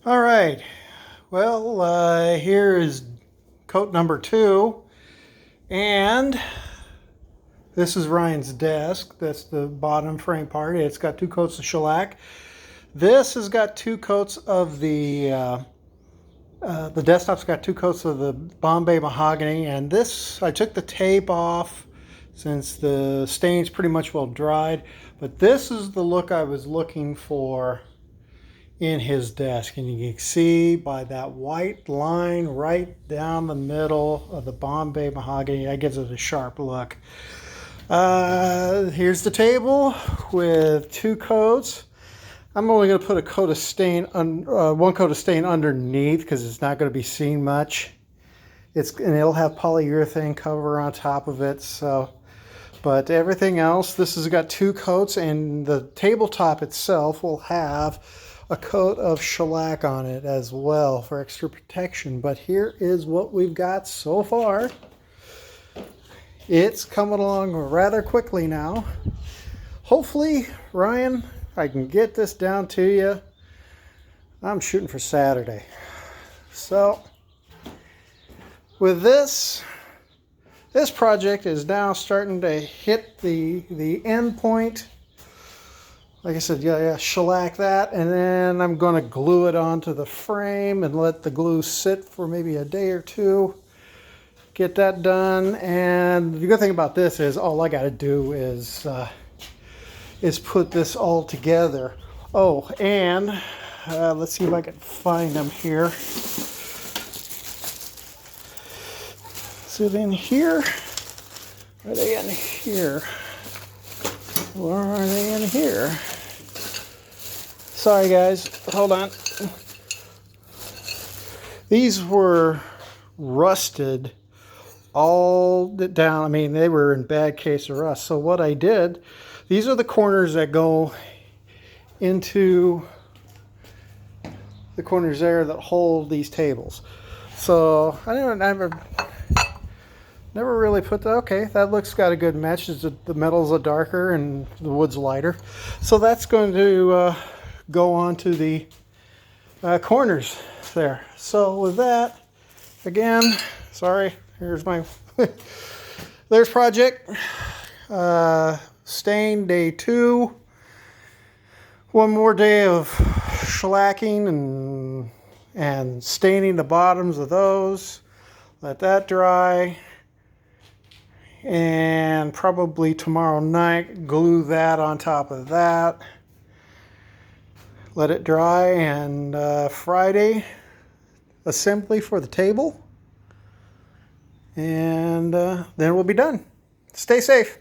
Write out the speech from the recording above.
All right, well, here is coat number 2, and this is Ryan's desk. That's the bottom frame part. It's got 2 coats of shellac. This has got 2 coats of the desktop's got 2 coats of the Bombay mahogany, and this, I took the tape off since the stain's pretty much well dried, but this is the look I was looking for in his desk, and you can see by that white line right down the middle of the Bombay mahogany, that gives it a sharp look. Here's the table with 2 coats. I'm only going to put a coat of stain, 1 coat of stain underneath because it's not going to be seen much. And it'll have polyurethane cover on top of it. But everything else, this has got 2 coats, and the tabletop itself will have a coat of shellac on it as well for extra protection. But here is what we've got so far. It's coming along rather quickly now. Hopefully, Ryan, I can get this down to you. I'm shooting for Saturday. So with this project is now starting to hit the end point. Like I said, yeah, shellac that, and then I'm going to glue it onto the frame and let the glue sit for maybe a day or 2. Get that done, and the good thing about this is all I got to do is put this all together. Oh, and let's see if I can find them here. Is it in here? Are they in here? Or are they in here? Sorry guys, hold on. These were rusted all down. I mean, they were in bad case of rust. So what I did, these are the corners that go into the corners there that hold these tables. So I never really put that. Okay, that looks got a good match. The metals are darker and the wood's lighter. So that's going to go on to the corners there. So with that, again, sorry, here's my, there's project. Stain day 2. 1 more day of shellacking and staining the bottoms of those. Let that dry. And probably tomorrow night, glue that on top of that. Let it dry, and Friday, assembly for the table. And then we'll be done. Stay safe.